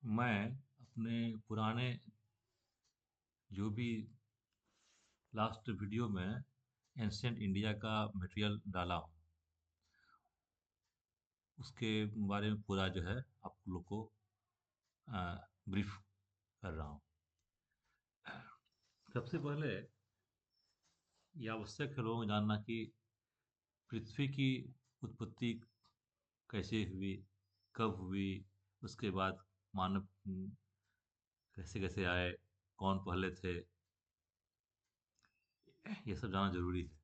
मैं अपने पुराने जो भी लास्ट वीडियो में एंशियंट इंडिया का मटेरियल डाला हूँ उसके बारे में पूरा जो है आप लोग को ब्रीफ कर रहा हूँ। सबसे पहले ये आवश्यक है लोगों को जानना कि पृथ्वी की उत्पत्ति कैसे हुई, कब हुई, उसके बाद मानव कैसे कैसे आए, कौन पहले थे, ये सब जानना जरूरी है।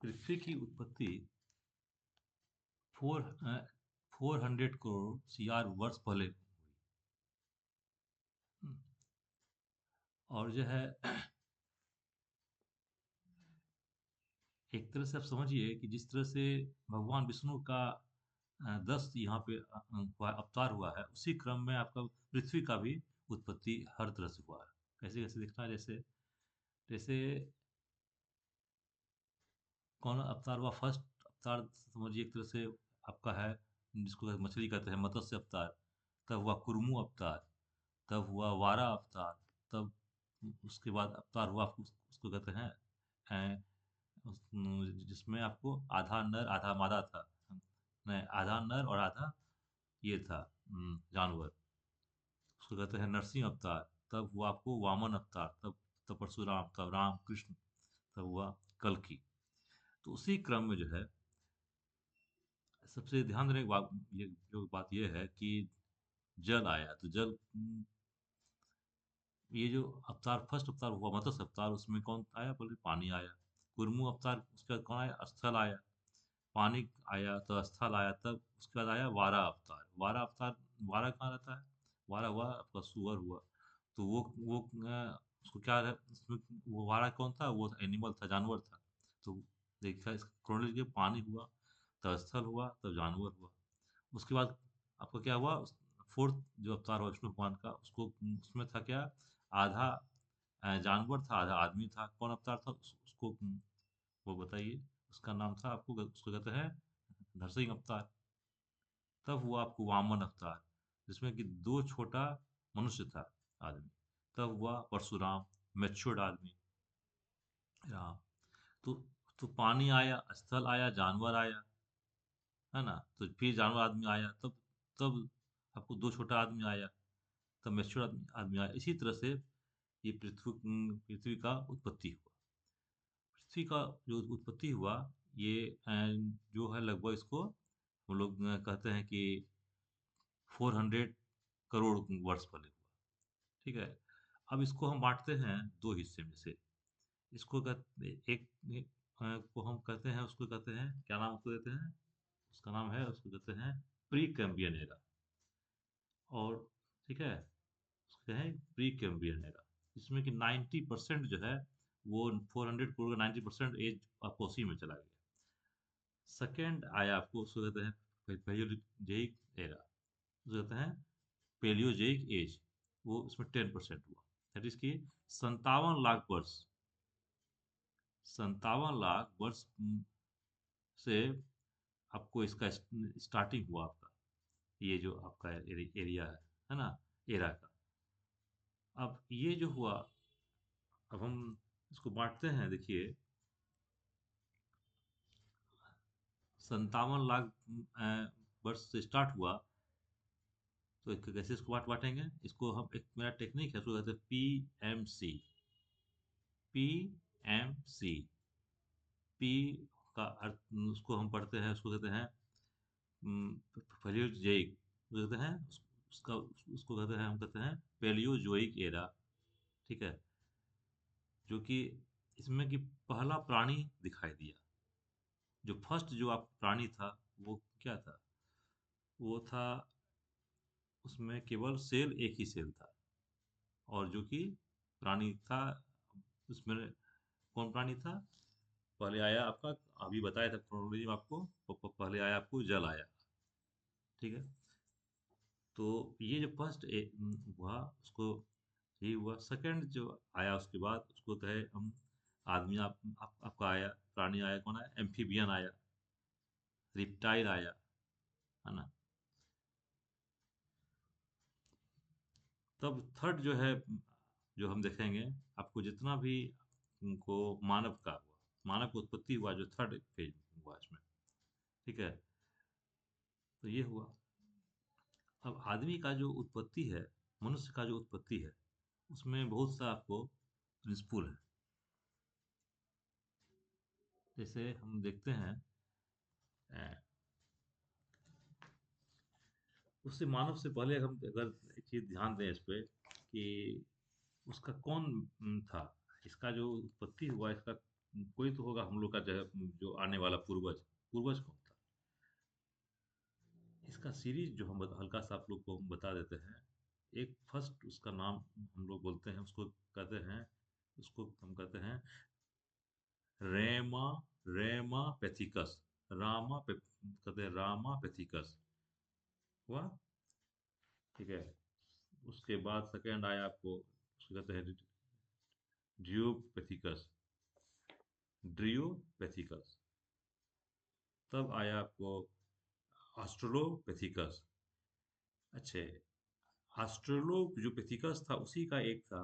पृथ्वी की उत्पत्ति 400 करोड़ वर्ष पहले हुई। और जो है एक तरह से आप समझिए कि जिस तरह से भगवान विष्णु का 10 यहाँ पे अवतार हुआ है, उसी क्रम में आपका पृथ्वी का भी उत्पत्ति हर तरह से हुआ है। कैसे कैसे दिखता है, जैसे जैसे कौन अवतार हुआ, फर्स्ट अवतार समझिए एक तरह से आपका है, जिसको मछली कहते हैं मत्स्य अवतार। तब हुआ कुर्मू अवतार, तब हुआ वारा अवतार, तब उसके बाद अवतार हुआ उसको कहते हैं जिसमें आपको आधा नर आधा मादा था। नहीं, आधा नर और आधा ये था जानवर। उसको कहते हैं नरसिंह अवतार। तब हुआ आपको वामन अवतार, तब परशुराम, तब राम कृष्ण, तब हुआ कल्कि। तो उसी क्रम में जो है सबसे ध्यान देने की बात, ये जो बात ये है कि जल आया तो जल ये जो अवतार फर्स्ट अवतार हुआ मत्स्य अवतार, उसमें कौन आया, बोले पानी आया। कुर्मू अवतार उसके बाद कौन आया, स्थल आया। पानी आया तो स्थल आया, तब उसके बाद आया वारा अवतार। वारा अवतार, वारा कहाँ रहता है, वारा हुआ आपका सुअर हुआ। तो वो उसको क्या है उसमें, वो वारा कौन था, वो एनिमल था, जानवर था। तो देखा इस क्रोनोलॉजी, पानी हुआ, तब स्थल हुआ, तब जानवर हुआ। उसके बाद आपका क्या हुआ, फोर्थ जो अवतार हुआ विष्णु भगवान का, उसको उसमें था क्या, आधा जानवर था आधा आदमी था। कौन अवतार था उसको वो बताइए। उसका नाम था आपको, उसको कहते हैं नरसिंह अवतार। तब हुआ आपको वामन अवतार, जिसमें कि दो छोटा मनुष्य था आदमी। तब हुआ परशुराम, मैच्योर्ड आदमी। हाँ। तो तो पानी आया, स्थल आया, जानवर आया, है ना। तो फिर जानवर आदमी आया, तब तब आपको दो छोटा आदमी आया, तब मैच्योर आदमी आया। इसी तरह से ये पृथ्वी का उत्पत्ति हुआ। पृथ्वी का जो उत्पत्ति हुआ, ये जो है लगभग इसको हम लोग कहते हैं कि 400 करोड़ वर्ष पहले हुआ। ठीक है। अब इसको हम बांटते हैं दो हिस्से में से। इसको कहते एक को हम कहते हैं, उसको कहते हैं क्या नाम उसको देते हैं, उसका नाम है, उसको कहते हैं प्री कैम्बियन एरा। और ठीक है, उसको हैं प्री कैम्बियन एरा। इसमें कि 90% जो है वो 400 करोड़ का 90% एज आपको उसी में चला गया। सेकेंड आया आपको, उसको कहते हैं पेलियोजोइक एरा, उसको कहते हैं पेलियोजोइक एज। वो उसमें 10% हुआ, दैट इज की 57 लाख वर्ष। 57 लाख वर्ष से आपको इसका स्टार्टिंग हुआ आपका, ये जो आपका एरिया है ना, एरा का। अब ये जो हुआ, अब हम इसको बांटते हैं, देखिए 57 लाख वर्ष से स्टार्ट हुआ। तो कैसे इसको बांटेंगे, इसको हम, एक मेरा टेक्निक है, उसको कहते हैं PMC। PMC, पी का अर्थ, उसको हम पढ़ते हैं, उसको कहते हैं पेलियोजोइक, कहते हैं उसका, उसको कहते हैं, हम कहते हैं पेलियोजोइक एरा। ठीक है। जो कि इसमें कि पहला प्राणी दिखाई दिया, जो फर्स्ट जो आप प्राणी था, वो क्या था, वो था उसमें केवल सेल, एक ही सेल था, और जो कि प्राणी था उसमें। कौन प्राणी था? पहले आया आपका, अभी बताया था क्रोनोलॉजी में आपको, पहले आया आपको जल आया। ठीक है। तो ये जो फर्स्ट हुआ उसको, ये हुआ। सेकंड जो आया उसके बाद उसको तो है हम आदमी, आपका आया, प्राणी आया, कौन आया? एम्फीबियन आया, रिप्टाइल आया, है ना। तब थर्ड जो है, जो हम देखेंगे, आपको जितना भी उनको मानव का हुआ, मानव की उत्पत्ति हुआ, जो थर्ड फेज हुआ इसमें। ठीक है। तो ये हुआ। अब आदमी का जो उत्पत्ति है, मनुष्य का जो उत्पत्ति है, उसमें बहुत सा आपको प्रिंसिपल है। जैसे हम देखते हैं, अ, उससे मानव से पहले हम अगर एक चीज ध्यान दें इस पे, कि उसका कौन था, इसका जो उत्पत्ति हुआ इसका, कोई तो होगा हम लोग का जो आने वाला पूर्वज। पूर्वज कौन था? इसका सीरीज जो हम हल्का सा आप लोग को हम बता देते हैं। एक फर्स्ट उसका नाम हम लोग बोलते हैं, उसको कहते हैं, उसको हम कहते हैं रेमा, रेमा पेथिकस, कहते हैं रामा पेथिकस हुआ। ठीक है। उसके बाद सेकंड आया आपको, उसको कहते हैं ड्रियोपेथिकस, ड्रियोपेथिकस। तब आया आपको ऑस्ट्रेलोपेथिकस। अच्छे। ऑस्ट्रेलोपिथेकस था, उसी का एक था,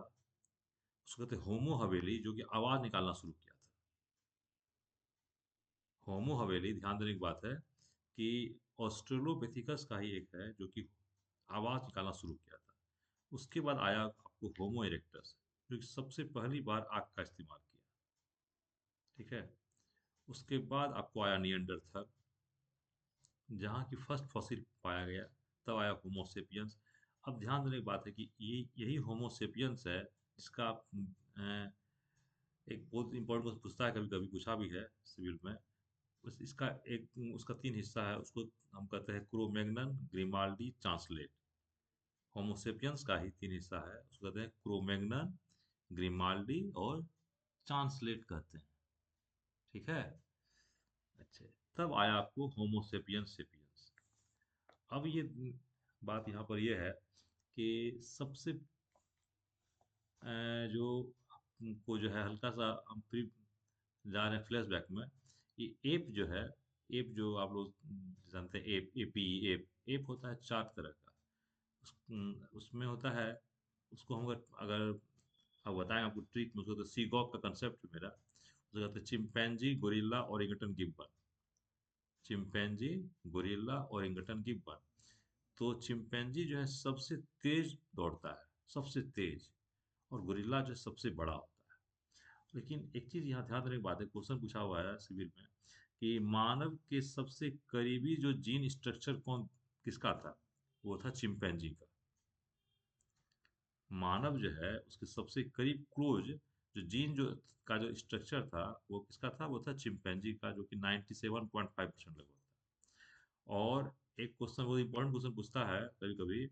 उसको कहते होमो हवेली, जो कि आवाज निकालना शुरू किया था। होमो हवेली, ध्यान देने की बात है कि ऑस्ट्रेलोपिथेकस का ही एक है जो कि आवाज निकालना शुरू किया था। उसके बाद आया आपको होमो इरेक्टस, जो कि सबसे पहली बार आग का इस्तेमाल किया। ठीक है। उसके बाद आपको आया निएंडरथल, जहाँ की फर्स्ट फॉसिल पाया गया। तब आया होमोसेपियंस। अब ध्यान देने की बात है कि ये यही होमोसेपियंस है जिसका एक बहुत इंपॉर्टेंट क्वेश्चन पूछता है, कभी कभी पूछा भी है सिविल में। इसका एक, उसका तीन हिस्सा है, उसको हम कहते हैं क्रोमैग्नन, ग्रिमाल्डी, चांसलेट। होमोसेपियंस का ही तीन हिस्सा है, उसको कहते हैं क्रोमैग्नन, ग्रिमाल्डी और चांसलेट कहते हैं। ठीक है। अच्छा। तब आया आपको होमोसेपियंस सेपियंस। अब ये बात यहाँ पर ये है कि सबसे जो आपको जो है हल्का सा हम फिर जा रहे हैं फ्लैशबैक में। ये एप जो है, एप जो आप लोग जानते हैं, एप, एपी, एप, एप होता है चार तरह का। उसमें होता है, उसको हम अगर अगर अब बताएं आपको ट्रिक में, उसको तो सीगॉक का कंसेप्ट है मेरा, उसको कहते हैं chimpanzee, gorilla, orangutan, gibbon. Chimpanzee, gorilla, orangutan, gibbon. तो चिंपैंजी जो है सबसे तेज दौड़ता है, सबसे तेज, और गोरिल्ला जो है सबसे बड़ा होता है। लेकिन एक चीज यहाँ ध्यान देने की बात है, क्वेश्चन पूछा हुआ है सिविल में कि मानव के सबसे करीबी जो जीन स्ट्रक्चर कौन, किसका था? वो था चिंपैंजी का। मानव जो है उसके सबसे करीब क्लोज जो जीन जो का जो स्ट्रक्चर था, वो किसका था? वो था चिंपैंजी का, जो कि 97.5% लगभग था। और एक क्वेश्चन, बहुत इंपॉर्टेंट क्वेश्चन पूछता है कभी कभी,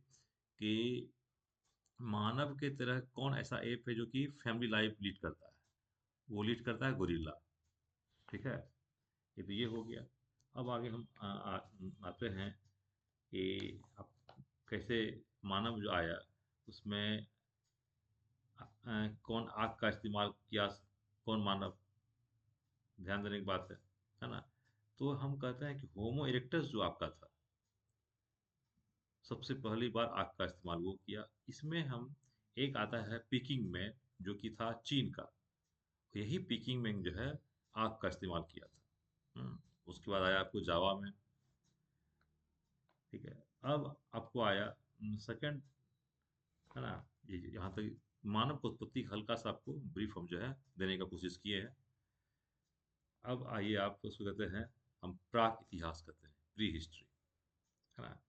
कि मानव के तरह कौन ऐसा एप है जो कि फैमिली लाइफ लीड करता है? वो लीड करता है गोरिल्ला। ठीक है। ये तो ये हो गया। अब आगे हम आते हैं कि अब कैसे मानव जो आया उसमें कौन आग का इस्तेमाल किया, कौन मानव, ध्यान देने की बात है ना। तो हम कहते हैं कि होमो इरेक्टस जो आपका था, सबसे पहली बार आग का इस्तेमाल वो किया। इसमें हम, एक आता है पीकिंग में, जो कि था चीन का। यही पीकिंग में जो है आग का इस्तेमाल किया था। उसके बाद आया आपको जावा में। ठीक है। अब आपको आया सेकंड, है ना। ये यहाँ तक मानव की उत्पत्ति का हल्का सा आपको ब्रीफ हम जो है देने का कोशिश किए हैं। अब आइए, आप उसको कहते हैं, हम प्राक इतिहास कहते हैं, प्री हिस्ट्री, है ना।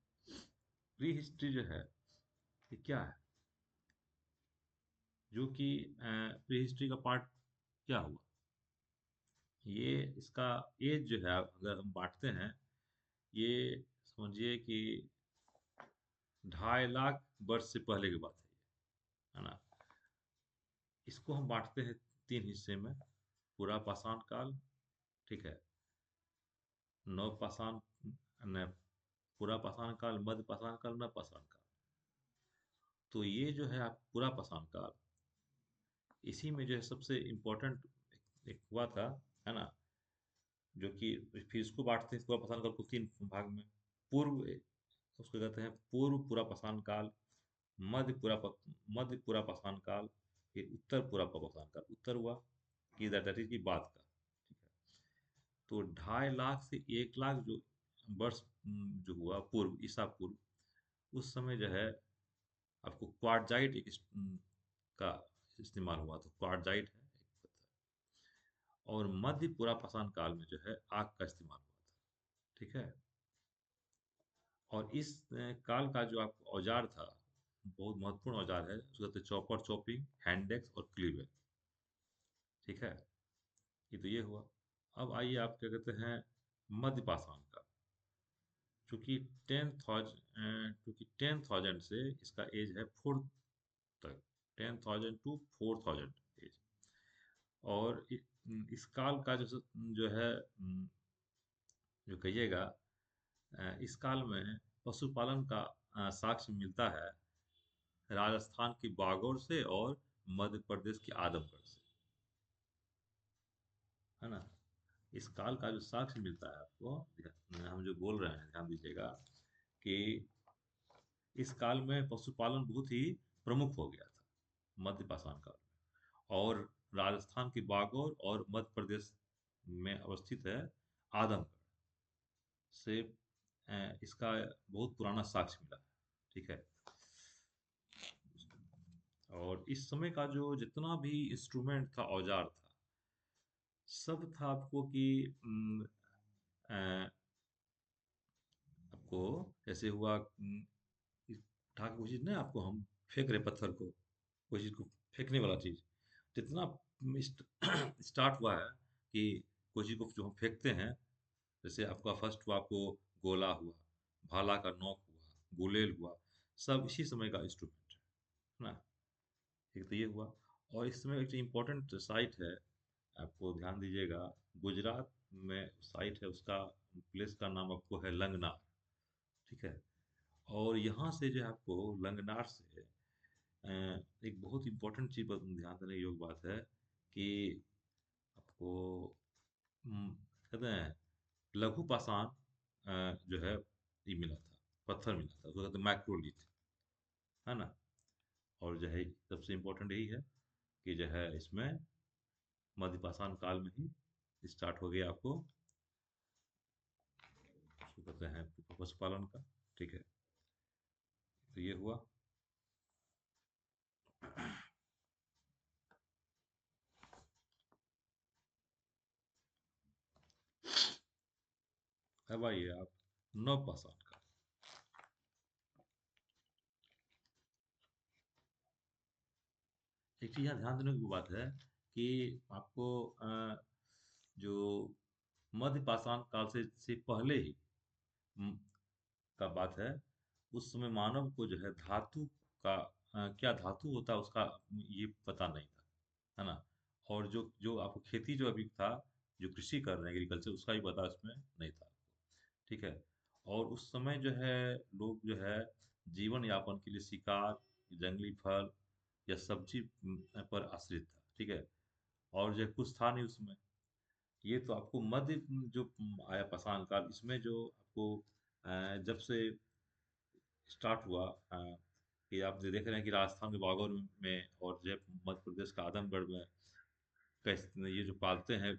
प्री हिस्ट्री जो है ये क्या है? जो कि प्री हिस्ट्री का पार्ट क्या हुआ? ये इसका एज जो है अगर हम बांटते हैं, ये समझिए कि 2.5 लाख वर्ष से पहले की बात है ना। इसको हम बांटते हैं 3 हिस्से में। पूरा पाषाण काल, ठीक है, नव पाषाण, न पूरा पाषाण काल, मध्य पाषाण काल, नव पाषाण काल। तो ये जो है आप पूरा पाषाण काल, इसी में जो है सबसे इम्पोर्टेंट एक हुआ था, है ना, जो कि फिर इसको बांटते हैं पूरा पाषाण काल को 3 भाग में। पूर्व, उसको कहते हैं पूर्व पूरा पाषाण काल, मध्य पूरा मध्य पूरा पाषाण काल, फिर उत्तर पूरा पाषाण काल। उत्तर हुआ कि दैट इज की बात का, ठीक है। तो 2.5 लाख से 1 लाख जो वर्ष जो हुआ पूर्व, ईसा पूर्व, उस समय जो है आपको क्वार्टजाइट का इस्तेमाल हुआ था। क्वार्टजाइट है एक पत्थर। और मध्य पूरा पाषाण काल में जो है आग का इस्तेमाल हुआ था, ठीक है। और इस काल का जो आपको औजार था, बहुत महत्वपूर्ण औजार है, उसको कहते हैं चॉपर, चॉपिंग, हैंडेक्स और क्लीवेज, ठीक है। ये तो ये हुआ। अब आइए आप क्या कहते हैं मध्य पाषाण का। चूंकि 10,000 से इसका एज है 4 तक, 10,000 टू 4,000 एज। और इस काल का जो है जो कहिएगा, इस काल में पशुपालन का साक्ष्य मिलता है राजस्थान की बागौर से और मध्य प्रदेश के आदमगढ़ से, है ना। इस काल का जो साक्ष्य मिलता है आपको, हम जो बोल रहे हैं ध्यान दीजिएगा कि इस काल में पशुपालन बहुत ही प्रमुख हो गया था मध्य पाषाण काल में। और राजस्थान की बागौर और मध्य प्रदेश में अवस्थित है आदमगढ़ से इसका बहुत पुराना साक्ष्य मिला है, ठीक है। और इस समय का जो जितना भी इंस्ट्रूमेंट था, औजार था, सब था आपको कि आपको ऐसे हुआ उठा के कोई चीज, ना आपको हम फेंक रहे पत्थर को, कोई चीज को फेंकने वाला चीज, जितना स्टार्ट हुआ है कि कोई चीज को जो हम फेंकते हैं, जैसे आपका फर्स्ट हुआ आपको गोला हुआ, भाला का नोक हुआ, गुलेल हुआ, सब इसी समय का इंस्ट्रूमेंट है ना। एक तो ये हुआ। और इस समय एक इम्पोर्टेंट साइट है, आपको ध्यान दीजिएगा, गुजरात में साइट है, उसका प्लेस का नाम आपको है लंगनार, ठीक है। और यहाँ से जो है आपको लंगनार से एक बहुत इम्पोर्टेंट चीज पर ध्यान देने योग्य बात है कि आपको हम्म, कहते हैं लघु पाषाण जो है ये मिला था, पत्थर मिला था, उसको कहते हैं मैक्रोलिथ, है ना। और जो है सबसे इम्पोर्टेंट यही है कि जो है इसमें मध्य पाषाण काल में ही स्टार्ट हो गया आपको, उसको कहते हैं पशुपालन का, ठीक है। तो ये हुआ। अब आइए आप नव पाषाण का। एक चीज यहाँ ध्यान देने की बात है कि आपको जो मध्य पाषाण काल से पहले ही म, का बात है, उस समय मानव को जो है धातु का क्या धातु होता है उसका ये पता नहीं था, है ना। और जो जो आपको खेती जो अभी था, जो कृषि कर रहे हैं एग्रीकल्चर, उसका भी पता उसमें नहीं था, ठीक है। और उस समय जो है लोग जो है जीवन यापन के लिए शिकार, जंगली फल या सब्जी पर आश्रित था, ठीक है। और जो कुछ था नहीं उसमें। ये तो आपको मध्य जो आया पाषाण काल, इसमें जो आपको जब से स्टार्ट हुआ, कि आप जो देख रहे हैं कि राजस्थान के बागौर में और जो है मध्य प्रदेश का आदमगढ़ में कैसे ये जो पालते हैं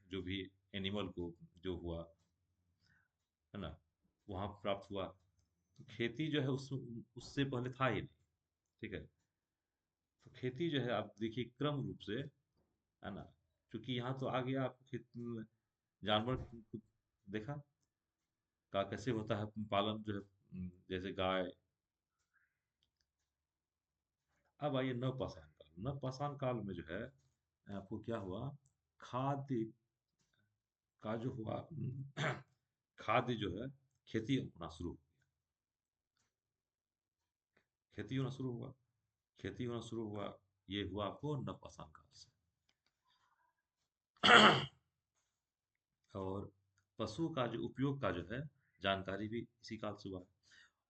जो भी एनिमल को, जो हुआ, है ना, वहाँ प्राप्त हुआ। तो खेती जो है उससे पहले था ही नहीं, ठीक है। तो खेती जो है आप देखिए क्रम रूप से, है ना, क्योंकि यहाँ तो आ गया आपको खेत जानवर देखा का कैसे होता है पालन जो है, जैसे गाय। अब आइए नवपाषाण काल। नवपाषाण काल में जो है आपको क्या हुआ, खाद्य का जो हुआ, खाद्य जो है खेती होना शुरू, खेती होना शुरू हुआ। खेती होना शुरू हुआ, ये हुआ आपको नवपाषाण काल से। और पशु का जो उपयोग का जो है जानकारी भी इसी काल से हुआ है।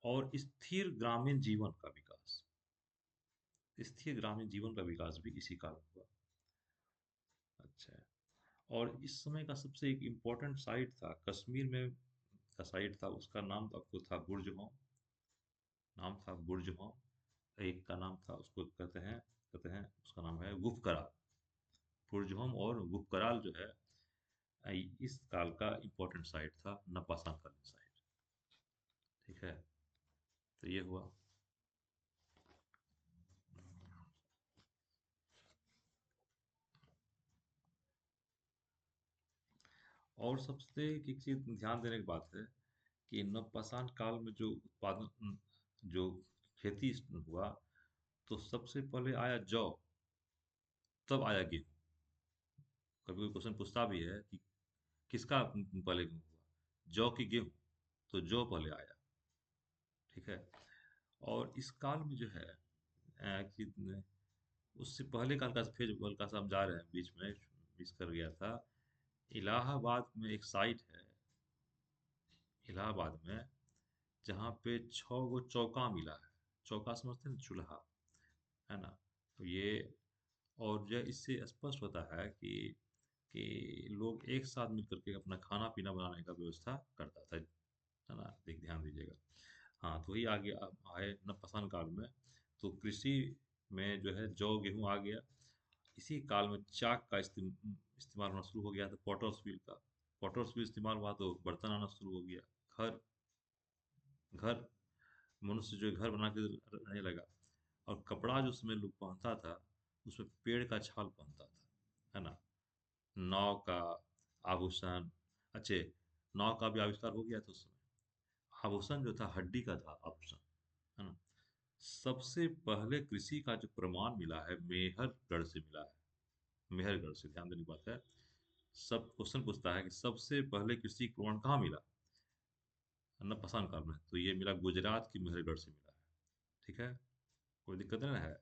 और स्थिर ग्रामीण जीवन का विकास, स्थिर ग्रामीण जीवन का विकास भी इसी काल में हुआ। अच्छा। और इस समय का सबसे एक इम्पोर्टेंट साइट था कश्मीर में, का साइट था, उसका नाम तो आपको था बुर्ज होम। नाम था बुर्ज होम। एक का नाम था, उसको कहते हैं उसका नाम है गुफ कराल। बुर्ज होम और गुफ कराल जो है इस काल का इम्पोर्टेंट साइट था, नपाषाण कालीन साइट। ठीक है, तो ये हुआ। और सबसे एक चीज ध्यान देने की बात है कि नवपाषाण काल में जो उत्पादन, जो खेती हुआ, तो सबसे पहले आया जौ, तब आया गेहूँ। कभी कोई क्वेश्चन पूछता भी है कि किसका पहले गेहूँ हुआ, जौ की गेहूँ, तो जौ पहले आया। ठीक है। और इस काल में जो है कि उससे पहले काल का फिर हल्का सा हम जा रहे हैं, बीच में मिस कर गया था। इलाहाबाद में एक साइट है, इलाहाबाद में, जहाँ पे 6 गो चौका मिला है। चौका समझते हैं ना, चूल्हा, है ना। तो ये, और जो इससे स्पष्ट होता है कि लोग एक साथ मिल करके अपना खाना पीना बनाने का व्यवस्था करता था, है ना। देख, ध्यान दीजिएगा। हाँ, तो वही आगे आए नवपाषाण काल में, तो कृषि में जो है जौ गेहूँ आ गया। इसी काल में चाक का इस्तेमाल होना शुरू हो गया था, पॉटर्स व्हील का। पॉटर्स व्हील इस्तेमाल हुआ तो बर्तन आना शुरू हो गया। घर, घर, मनुष्य जो है घर बना के रहने लगा। और कपड़ा जो उसमें लोग पहनता था, उसमें पेड़ का छाल पहनता था, है ना। नाव का आभूषण, अच्छे, नाव का भी आविष्कार हो गया था उस समय। आभूषण जो था हड्डी का था आभूषण, है ना। सबसे पहले कृषि का जो प्रमाण मिला है मेहरगढ़ से मिला है। मेहरगढ़ से, ध्यान देने की बात है। सब क्वेश्चन पूछता है कि सबसे पहले कृषि प्रमाण कहाँ मिला, नवपाषाण काल में, तो ये मिला गुजरात की मेहरगढ़ से मिला है। ठीक है, कोई दिक्कत नहीं है।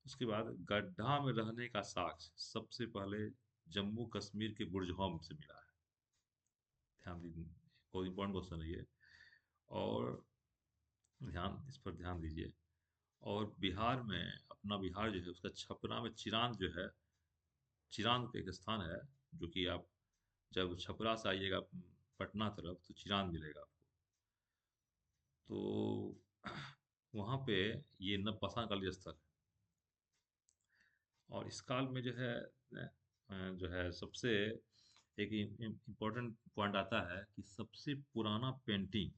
उसके बाद गड्ढा में रहने का साक्ष्य सबसे पहले जम्मू कश्मीर के बुर्जहोम से मिला है। ध्यान दीजिए, बहुत इंपॉर्टेंट क्वेश्चन है ये। और इस पर ध्यान दीजिए। और बिहार में, अपना बिहार जो है उसका छपरा में चिरांद जो है, चिरांद का एक स्थान है, जो कि आप जब छपरा से आइएगा पटना तरफ, तो चिरांद मिलेगा आपको। तो वहाँ पे ये नवपाषाण कालीन स्थल है। और इस काल में जो है सबसे एक इम्पोर्टेंट पॉइंट आता है कि सबसे पुराना पेंटिंग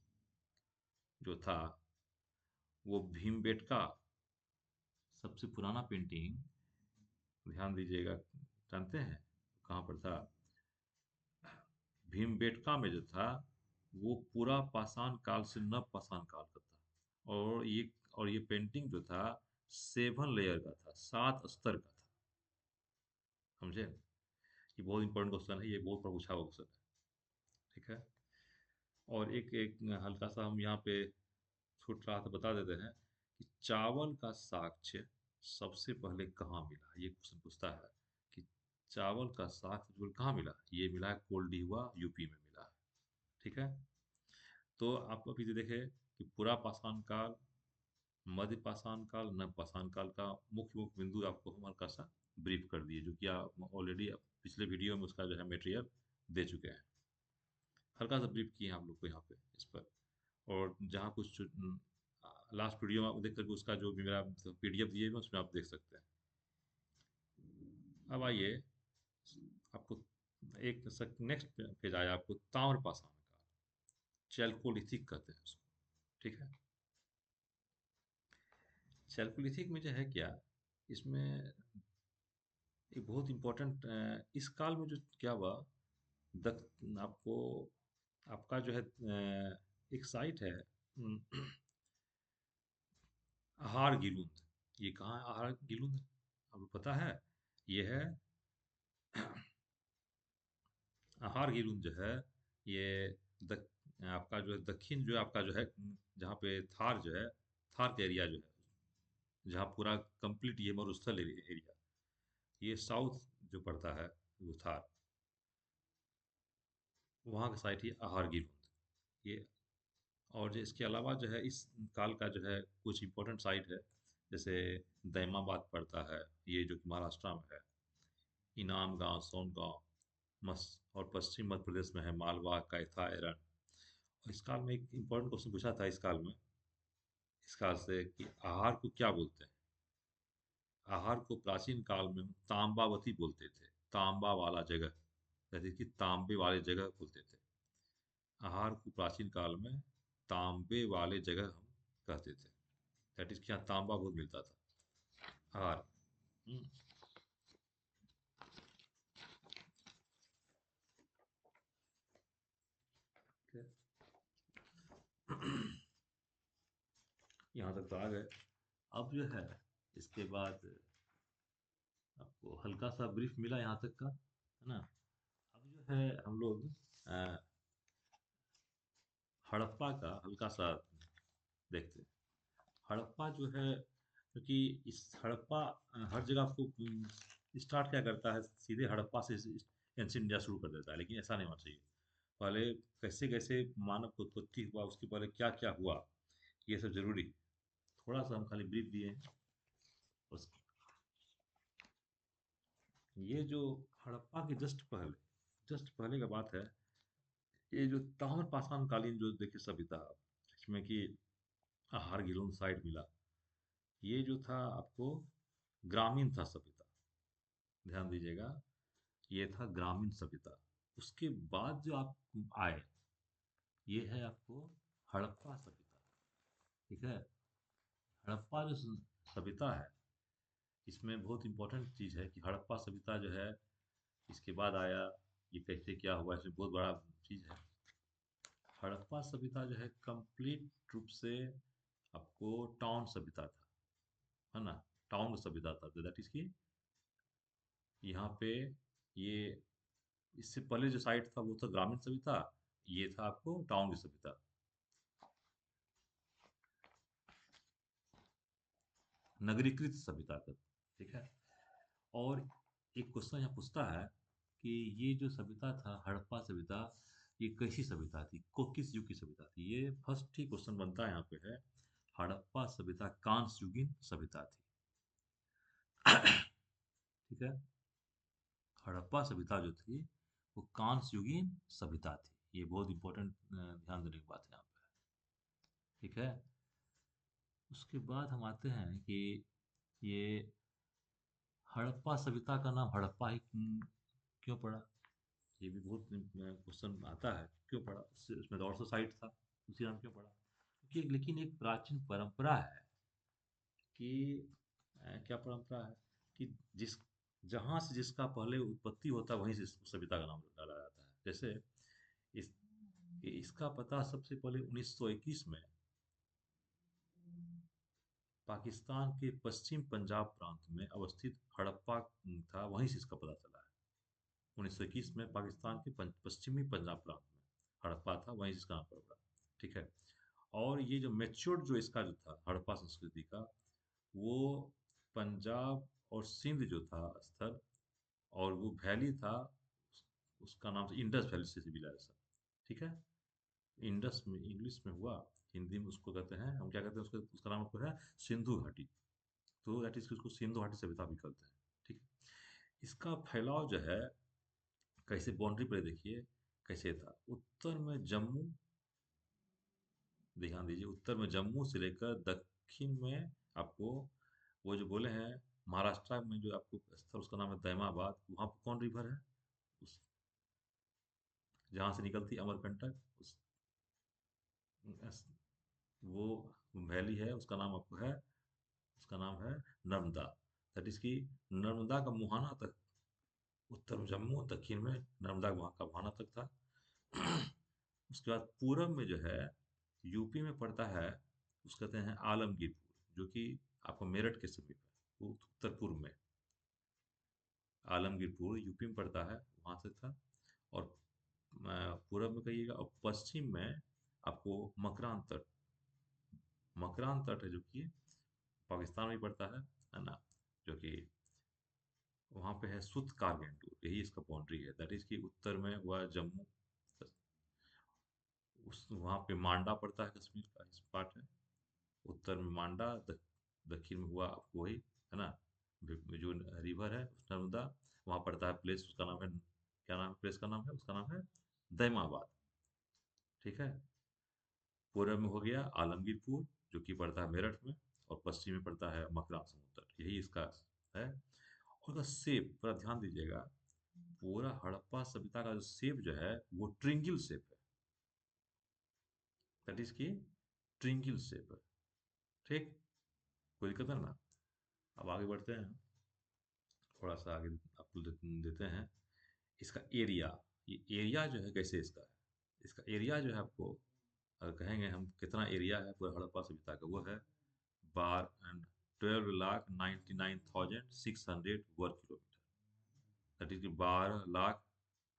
जो था वो भीमबेटका, सबसे पुराना पेंटिंग, ध्यान दीजिएगा, जानते हैं कहाँ पर था? भीमबेटका में जो था वो पूरा पाषाण काल से नवपाषाण काल का था। और ये पेंटिंग जो था 7 लेयर का था, 7 स्तर का था। समझे? ये बहुत इंपॉर्टेंट क्वेश्चन है, ये बहुत बार पूछा हुआ क्वेश्चन है। ठीक है। और एक एक हल्का सा हम यहाँ पे छूट रहा था, बता देते हैं कि चावल का साक्ष्य सबसे पहले कहाँ मिला, ये क्वेश्चन पूछता है कि चावल का साक्ष्य कहाँ मिला। ये मिला है कोल्डिवा, यूपी में मिला है। ठीक है। तो आप अभी जो देखे कि पूरा पाषाण काल, मध्य पाषाण काल, नव पाषाण काल का मुख्य मुख्य बिंदु आपको हम हल्का सा ब्रीफ कर दिए, जो कि आप ऑलरेडी पिछले वीडियो में उसका जो है मटेरियल दे चुके हैं। हल्का सा ब्रीफ किए हैं आप लोग को यहाँ पे इस पर। और जहाँ कुछ लास्ट वीडियो में आप देख करके उसका जो भी मेरा पीडीएफ दिए हुए उसमें आप देख सकते हैं। अब आइए, आपको एक नेक्स्ट पेज आया आपको ताम्रपाषाण का, चैल्कोलिथिक कहते हैं उसको। ठीक है। चैल्कोलिथिक में जो है क्या, इसमें एक बहुत इम्पोर्टेंट, इस काल में जो क्या हुआ, आपको, आपका जो है एक साइट है, आहार गिलुंद। ये कहाँ है आहार गिलुंद, आपको पता है? ये है आहार गिलुंद जो है, ये आपका जो है दक्षिण, जो आपका जो है जहाँ पे थार जो है, थार का एरिया जो है जहाँ पूरा कंप्लीट ये मरुस्थल एरिया, ये साउथ जो पड़ता है वो थार, वहाँ का साइट ही आहार गिरोद ये। और जो इसके अलावा जो है इस काल का जो है कुछ इम्पोर्टेंट साइट है, जैसे दैमाबाद पड़ता है, ये जो कि महाराष्ट्र में है, इनाम गांव, सोन गांव, मस और पश्चिम मध्य प्रदेश में है मालवा, कैथा, एरन। और इस काल में एक इम्पोर्टेंट क्वेश्चन पूछा था इस काल में, इस काल से कि आहार को क्या बोलते हैं। आहार को प्राचीन काल में तांबावती बोलते थे, तांबा वाला जगह, जैसे कि तांबे वाले जगह बोलते थे। आहार को प्राचीन काल में तांबे वाले जगह हम कहते थे, दैट इज कि यहाँ तांबा बहुत मिलता था। आहार। हम्म, ठीक है। यहाँ तक तो आ गए। अब जो है इसके बाद आपको हल्का सा ब्रीफ मिला यहाँ तक का, है ना। अब जो है हम लोग अ, हड़प्पा का हल्का सा देखते हैं। हड़प्पा जो है, क्योंकि इस हड़प्पा हर जगह आपको स्टार्ट क्या करता है, सीधे हड़प्पा से एंशियंट इंडिया शुरू कर देता है, लेकिन ऐसा नहीं होना चाहिए। पहले कैसे कैसे मानव की उत्पत्ति हुआ, उसके पहले क्या क्या हुआ, ये सब जरूरी है। थोड़ा सा हम खाली ब्रीफ दिए हैं। उस ये जो हड़प्पा के जस्ट पहले का बात है, ये जो ताम्र पाषाण कालीन जो देखिए सभ्यता, इसमें कि आहार गिरोन साइट मिला, ये जो था आपको ग्रामीण था सभ्यता, ध्यान दीजिएगा, ये था ग्रामीण सभ्यता। उसके बाद जो आप आए, ये है आपको हड़प्पा सभ्यता। ठीक है। हड़प्पा जो सभ्यता है, इसमें बहुत इंपॉर्टेंट चीज़ है कि हड़प्पा सभ्यता जो है इसके बाद आया, ये कैसे क्या हुआ, इसमें बहुत बड़ा चीज़ है। हड़प्पा सभ्यता जो है कंप्लीट रूप से आपको टाउन सभ्यता था, है ना। टाउन सभ्यता था, दैट इज की यहाँ पे ये, इससे पहले जो साइट था वो था ग्रामीण सभ्यता, ये था आपको टाउन की सभ्यता, नगरीकृत सभ्यता का। ठीक है। और एक क्वेश्चन यहाँ पूछता है कि ये जो सभ्यता था हड़प्पा सभ्यता, ये कैसी सभ्यता थी, को किस युग की सभ्यता थी, ये फर्स्ट ही क्वेश्चन बनता है यहाँ पे है। हड़प्पा सभ्यता कांस्य युगीन सभ्यता थी। ठीक है। हड़प्पा सभ्यता जो थी वो कांस्य युगीन सभ्यता थी, ये बहुत इंपॉर्टेंट ध्यान देने की बात है यहाँ पे। ठीक है। उसके बाद हम आते हैं कि ये हड़प्पा सभ्यता का नाम हड़प्पा ही क्यों पड़ा, ये भी बहुत क्वेश्चन आता है, क्यों पड़ा, उसमें तो और साइट था, उसी नाम क्यों पड़ा। क्योंकि लेकिन एक प्राचीन परंपरा है कि क्या परंपरा है कि जिस जहाँ से जिसका पहले उत्पत्ति होता है वहीं से सभ्यता का नाम डाला जाता है। जैसे इस इसका पता सबसे पहले 1921 में पाकिस्तान के पश्चिम पंजाब प्रांत में अवस्थित हड़प्पा था, वहीं से इसका पता चला है। 1921 में पाकिस्तान के पश्चिमी पंजाब प्रांत में हड़प्पा था, वहीं से इसका नाम पड़ा। ठीक है। और ये जो मेच्योर्ड जो इसका जो था हड़प्पा संस्कृति का, वो पंजाब और सिंध जो था स्थल, और वो वैली था, उसका नाम था इंडस वैली से मिला है सब। ठीक है। इंडस में इंग्लिश में हुआ, हिंदी में उसको कहते हैं, हम क्या कहते हैं उसका उसका नाम आपको है सिंधु घाटी। तो दैट इज उसको सिंधु घाटी सभ्यता भी कहते हैं। ठीक है। इसका फैलाव जो है कैसे, बाउंड्री पर देखिए कैसे था। उत्तर में जम्मू, ध्यान दीजिए, उत्तर में जम्मू से लेकर दक्षिण में आपको वो जो बोले हैं महाराष्ट्र में जो आपको स्थल, उसका नाम है दैमाबाद, वहाँ पर कौन रिवर है, उस जहाँ से निकलती अमरकंटक, वो वैली है, उसका नाम आपको है, उसका नाम है नर्मदा। दैट इज की नर्मदा का मुहाना तक, उत्तर में जम्मू, दक्षिण में नर्मदा वहाँ का मुहाना तक था। उसके बाद पूरब में जो है यूपी में पड़ता है, उसको कहते हैं आलमगीरपुर, जो कि आपको मेरठ के समीप है, वो उत्तर पूर्व में। आलमगीरपुर यूपी में पड़ता है, वहाँ से था। और पूरब में कहिएगा, और पश्चिम में आपको मकरान तट, मकरान तट है जो कि पाकिस्तान में ही पड़ता है ना, जो कि वहाँ पे है सुत कारगेंटू, यही इसका बाउंड्री है। दैट इज कि उत्तर में हुआ जम्मू, उस वहाँ पे मांडा पड़ता है, कश्मीर का इस पार्ट है। उत्तर में मांडा, दक्षिण में हुआ आपको वही, है ना, जो रिवर है नर्मदा। वहाँ पड़ता है प्लेस, उसका नाम है, क्या नाम है प्लेस का नाम है, उसका नाम है दैमाबाद। ठीक है। पूर्व में हो गया आलमगीरपुर, जो कि पड़ता है मेरठ में, और पश्चिम में पड़ता है मकरान समुद्र, यही इसका है। और उसका शेप पूरा ध्यान दीजिएगा, पूरा हड़प्पा सभ्यता का जो शेप जो है वो ट्रिंगल शेप है। दैट इज की ट्रिंगल शेप है। ठीक, कोई दिक्कत है ना। अब आगे बढ़ते हैं, थोड़ा सा आगे आपको देते हैं इसका एरिया। ये एरिया जो है कैसे इसका है, इसका एरिया जो है आपको अगर कहेंगे हम कितना एरिया है पूरा हड़प्पा सभ्यता का, वो है बार एंड 12,99,600 वर्ग किलोमीटर। दैट इज 12 लाख,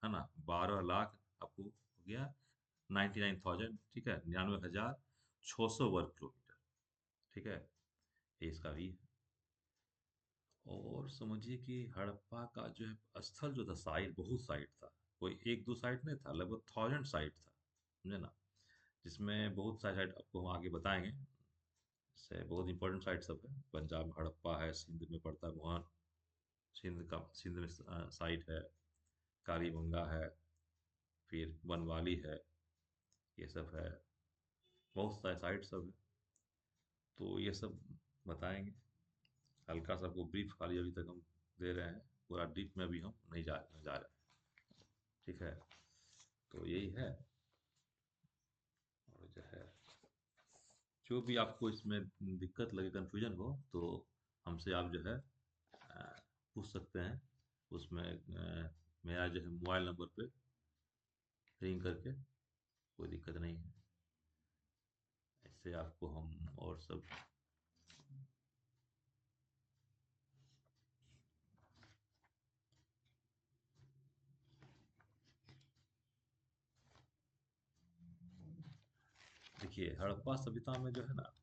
है ना, 12 लाख आपको हो गया 99,000, ठीक है, 99,600 वर्ग किलोमीटर। ठीक है, ये इसका भी है। और समझिए कि हड़प्पा का जो है स्थल जो था, साइट बहुत साइट था, कोई एक दो साइट नहीं था, लगभग 1000 साइट था, समझे ना। जिसमें बहुत सारे साइट आपको हम आगे बताएंगे, जैसे बहुत इंपॉर्टेंट साइट सब है। पंजाब में हड़प्पा है, सिंध में पड़ता है वहाँ, सिंध में साइट है, कालीबंगा है, फिर बनवाली है, ये सब है, बहुत सारे साइट सब है। तो ये सब बताएंगे, हल्का सा आपको ब्रीफ खाली अभी तक हम दे रहे हैं, पूरा डीप में अभी हम नहीं जा रहे हैं। ठीक है, तो यही है। और जो है, जो भी आपको इसमें दिक्कत लगे, कंफ्यूजन हो, तो हमसे आप जो है पूछ सकते हैं। उसमें मेरा जो है मोबाइल नंबर पे रिंग करके, कोई दिक्कत नहीं है। इससे आपको हम और सब, देखिए हड़प्पा सभ्यता में जो है ना,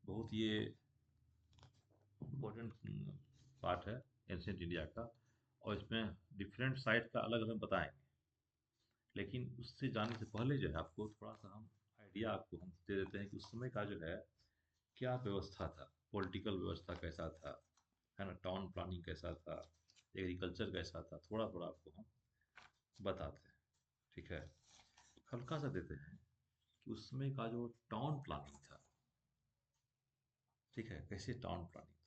बहुत ये इम्पोर्टेंट पार्ट है एंशियंट इंडिया का। और इसमें डिफरेंट साइट का अलग अलग बताएंगे, लेकिन उससे जाने से पहले जो है आपको थोड़ा सा हम आइडिया आपको हम दे देते हैं कि उस समय का जो है क्या व्यवस्था था, पॉलिटिकल व्यवस्था कैसा था, है ना, टाउन प्लानिंग कैसा था, एग्रीकल्चर कैसा था, थोड़ा थोड़ा आपको हम बताते हैं। ठीक है, हल्का सा देते हैं कि उस समय का जो टाउन प्लानिंग था, ठीक है, कैसे टाउन प्लानिंग था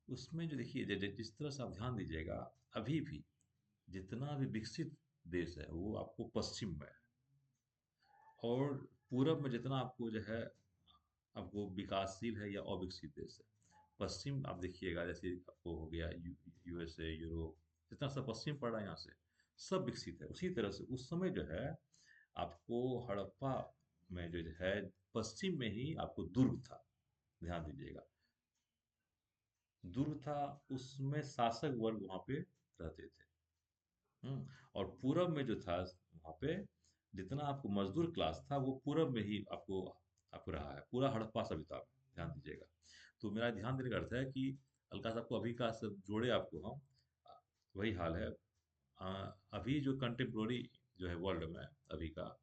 उसमें, जो देखिए जिस तरह से आप ध्यान दीजिएगा, अभी भी जितना भी विकसित देश है वो आपको पश्चिम में है, और पूरब में जितना आपको जो है आपको विकासशील है या अविकसित देश है। पश्चिम आप देखिएगा, जैसे आपको हो गया यूएसए, यूरोप, जितना सब पश्चिम पड़ रहा है यहाँ से, सब विकसित है। उसी तरह से उस समय जो है आपको हड़प्पा में जो है पश्चिम में ही आपको दुर्ग था, ध्यान दीजिएगा, दुर्ग था, उसमें शासक वर्ग वहां पे रहते थे। और पूरब में जो था वहां पे जितना आपको मजदूर क्लास था, वो पूरब में ही आपको रहा है पूरा हड़प्पा सभ्यता में, ध्यान दीजिएगा। तो मेरा ध्यान देने का अर्थ है कि हल्का सा आपको अभी का सब जोड़े आपको हम, वही हाल है। अभी जो कंटेम्प्रोरी जो है वर्ल्ड में अभी का,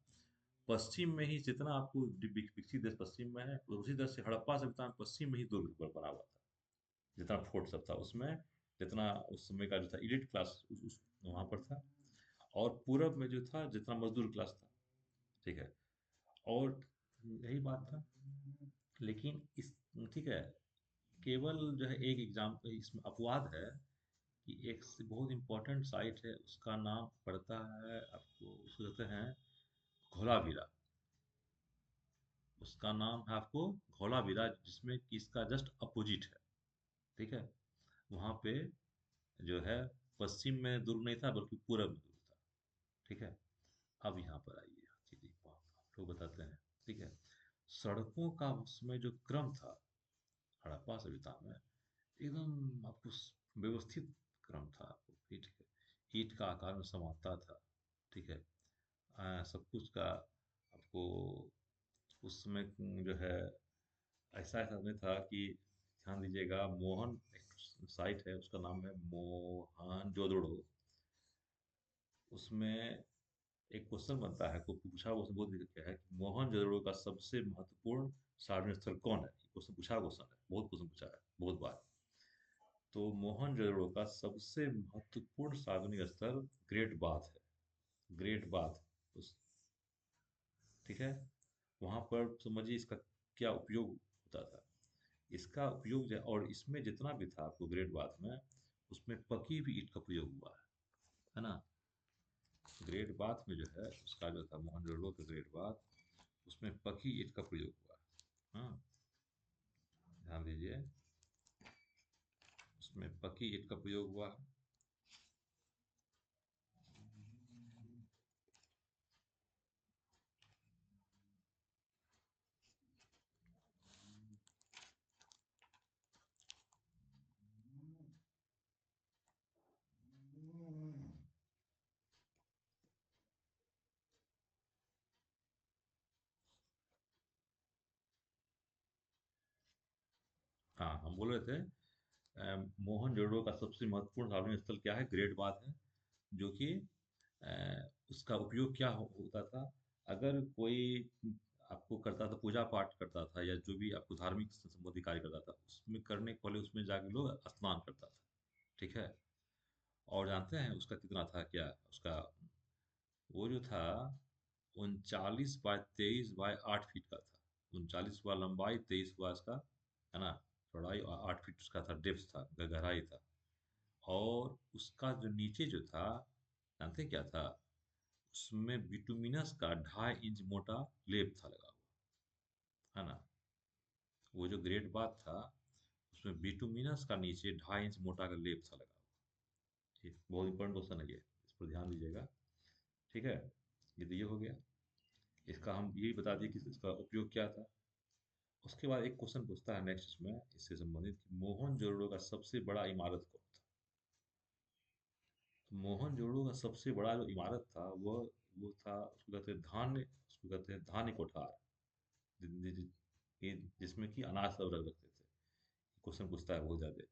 पश्चिम में ही जितना आपको विकसित देश पश्चिम में है, और उसी तरह से हड़प्पा सभ्यता में पश्चिम में ही दुर्ग पर बना हुआ था, जितना फोर्ट सब था उसमें, जितना उस समय का जो था इलिट क्लास वहां पर था, और पूरब में जो था जितना मजदूर क्लास था। ठीक है, और यही बात था। लेकिन इस, ठीक है, केवल जो है एक एग्जाम इसमें अपवाद है कि एक बहुत इंपॉर्टेंट साइट है, उसका नाम पड़ता है आपको, उसको कहते हैं धोलावीरा। उसका नाम है आपको धोलावीरा, जिसमें कि इसका जस्ट अपोजिट है। ठीक है, वहाँ पे जो है पश्चिम में दुर्ग नहीं था, बल्कि पूरब में दुर्ग था। ठीक है, अब यहाँ पर आइए, चलिए आप लोग बताते हैं। ठीक है, सड़कों का उसमें जो क्रम था हड़प्पा सभ्यता में, एकदम आपको व्यवस्थित क्रम था आपको। ठीक है, ईंट का आकार में समानता था। ठीक है, सब कुछ का आपको उस समय जो है ऐसा ऐसा नहीं था कि ध्यान दीजिएगा, मोहन एक साइट है, उसका नाम है मोहनजोदड़ो। उसमें एक क्वेश्चन बनता है, को पूछा वो बहुत क्या है कि मोहनजोदड़ो का सबसे महत्वपूर्ण सार्वजनिक स्थल कौन है? क्वेश्चन पूछा, क्वेश्चन है, बहुत क्वेश्चन पूछा है बहुत बार। तो मोहनजोदड़ो का सबसे महत्वपूर्ण सार्वजनिक स्थल ग्रेट बाथ है। ग्रेट बाथ उस, ठीक है। वहां पर समझिए इसका क्या उपयोग होता था। इसका उपयोग और इसमें जितना भी था आपको ग्रेट बाथ में, उसमें पकी हुई ईंट का प्रयोग हुआ है ना। ग्रेट बाथ में जो है उसका जो था मोहनजोदड़ो का ग्रेट बाथ, उसमें पकी ईंट का प्रयोग हुआ है। हाँ, ध्यान दीजिए, उसमें पकी ईंट का प्रयोग हुआ है। हाँ, हम बोल रहे थे मोहनजोदड़ो का सबसे महत्वपूर्ण सार्वजनिक स्थल क्या है? ग्रेट बाथ है। जो कि उसका उपयोग क्या होता था? अगर कोई आपको करता था, पूजा पाठ करता था या जो भी आपको धार्मिक से संबंधित कार्य करता था, उसमें करने के पहले उसमें जाके लोग स्नान करता था। ठीक है। और जानते हैं उसका कितना था क्या उसका? वो जो था 39 बाय 23 बाय 8 फीट का था। 39 हुआ लंबाई, 23 हुआ इसका, है ना, चौड़ाई, और 8 फीट उसका था डेप्थ था, गहराई था। और उसका जो नीचे जो था, जानते क्या था? उसमें बिटुमिनस का 2.5 इंच मोटा लेप था लगा हुआ, है ना। वो जो ग्रेट बाथ था, उसमें बिटुमिनस का नीचे 2.5 इंच मोटा का लेप था लगा हुआ। ठीक, बहुत इंपॉर्टेंट क्वेश्चन है ये, इस पर ध्यान दीजिएगा। ठीक है, ये तो ये हो गया। इसका हम यही बता दिए कि इसका उपयोग क्या था। उसके बाद एक क्वेश्चन पूछता है नेक्स्ट इसमें इससे संबंधित कि मोहनजोदड़ो का सबसे बड़ा इमारत कौन था? तो मोहनजोदड़ो का सबसे बड़ा जो इमारत था वो था, उसको कहते हैं धान्य, उसको कहते हैं धान्य कोठार, जिसमें कि अनाज सब रख रखते थे। क्वेश्चन पूछता है बहुत ज्यादा।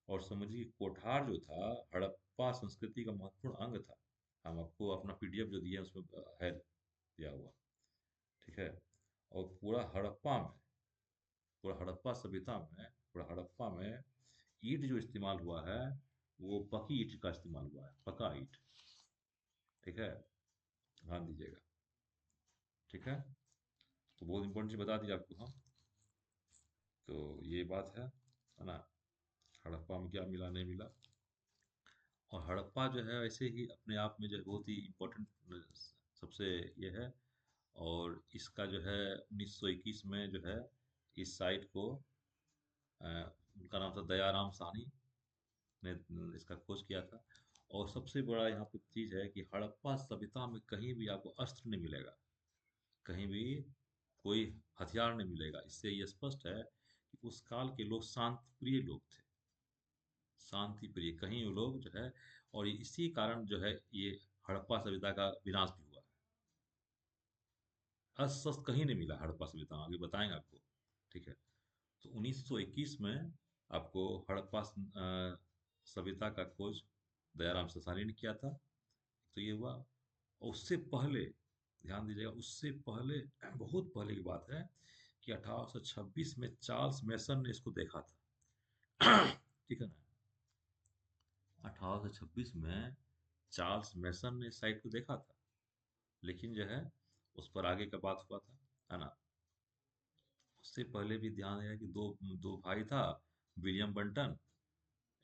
और समझिए कोठार जो था हड़प्पा संस्कृति का महत्वपूर्ण अंग था। हम आपको अपना पीडीएफ जो दिया है उसमें है दिया हुआ। ठीक है। और पूरा हड़प्पा सभ्यता में, पूरा हड़प्पा में ईंट जो इस्तेमाल हुआ है, वो पकी ईंट का इस्तेमाल हुआ है, पका ईंट। ठीक है, ध्यान दीजिएगा। ठीक है, तो बहुत इंपॉर्टेंट चीज बता दी आपको हम। तो ये बात है ना। हड़प्पा में क्या मिला नहीं मिला। और हड़प्पा जो है वैसे ही अपने आप में जो है बहुत ही इम्पोर्टेंट सबसे ये है। और इसका जो है 1921 में जो है इस साइट को उनका नाम था दयाराम साहनी ने इसका खोज किया था। और सबसे बड़ा यहाँ पे चीज है कि हड़प्पा सभ्यता में कहीं भी आपको अस्त्र नहीं मिलेगा, कहीं भी कोई हथियार नहीं मिलेगा। इससे ये स्पष्ट है कि उस काल के लोग शांति प्रिय लोग थे, शांति प्रिय, कहीं वो लोग जो है। और इसी कारण जो है ये हड़प्पा सभ्यता का विनाश भी हुआ। अस्त्र शस्त्र कहीं नहीं मिला हड़प्पा सभ्यता में, आगे बताएंगे आपको। ठीक है। तो 1921 में आपको हड़प्पा सभ्यता का खोज दयाराम ससानी ने किया था। तो ये हुआ। और उससे पहले ध्यान दीजिएगा, उससे पहले बहुत पहले की बात है कि 1826 में चार्ल्स मैसन ने इसको देखा था। ठीक है ना। 1826 में चार्ल्स मैसन ने साइट को देखा था। लेकिन जो है उस पर आगे का बात हुआ था, है ना। उससे पहले भी ध्यान है कि दो दो भाई था, विलियम बंटन,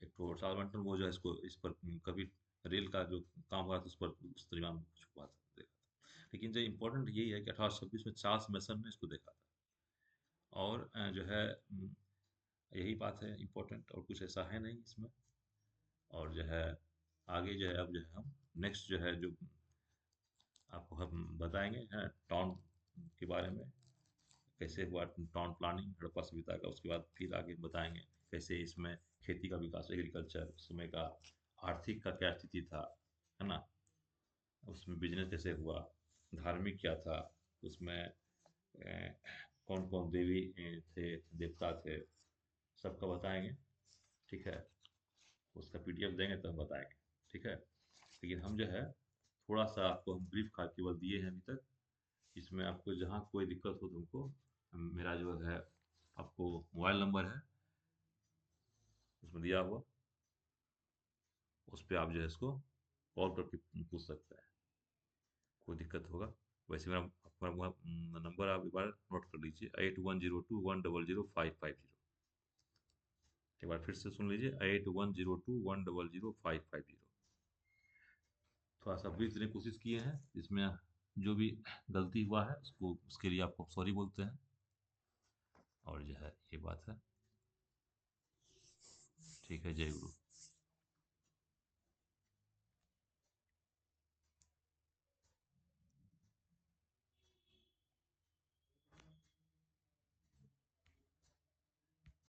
एक तो चार्ल्स बंटन, वो जो है इसको इस पर कभी रेल का जो काम हुआ था उस पर उस दरमियान कुछ हुआ था, देखा था। लेकिन जो इम्पोर्टेंट यही है कि 1826 में चार्ल्स मैसन ने इसको देखा था। और जो है यही बात है इम्पोर्टेंट, और कुछ ऐसा है नहीं इसमें। और जो है आगे जो है अब जो है हम नेक्स्ट जो है जो आपको हम बताएंगे है टाउन के बारे में, कैसे हुआ टाउन प्लानिंग हड़प्पा सभ्यता का। उसके बाद फिर आगे बताएंगे कैसे इसमें खेती का विकास, एग्रीकल्चर, उस समय का आर्थिक का क्या स्थिति था, है ना। उसमें बिजनेस कैसे हुआ, धार्मिक क्या था उसमें, कौन कौन देवी थे, देवता थे, सबका बताएंगे, ठीक है। उसका पीडीएफ देंगे तो हम बताएंगे, ठीक है। लेकिन हम जो है थोड़ा सा आपको हम ब्रीफ का केवल दिए हैं अभी तक। इसमें आपको जहाँ कोई दिक्कत हो तुमको, मेरा जो है आपको मोबाइल नंबर है उसमें दिया हुआ, उस पर आप जो है इसको कॉल करके पूछ सकते हैं, कोई दिक्कत होगा। वैसे मेरा आपका नंबर आप एक बार नोट कर लीजिए, 8102100550। एक बार फिर से सुन लीजिए, 8102100550। थोड़ा सा ब्रीफ देने की कोशिश किए हैं, इसमें जो भी गलती हुआ है उसको, उसके लिए आपको सॉरी बोलते हैं। और जो है ये बात है, ठीक है। जय गुरु।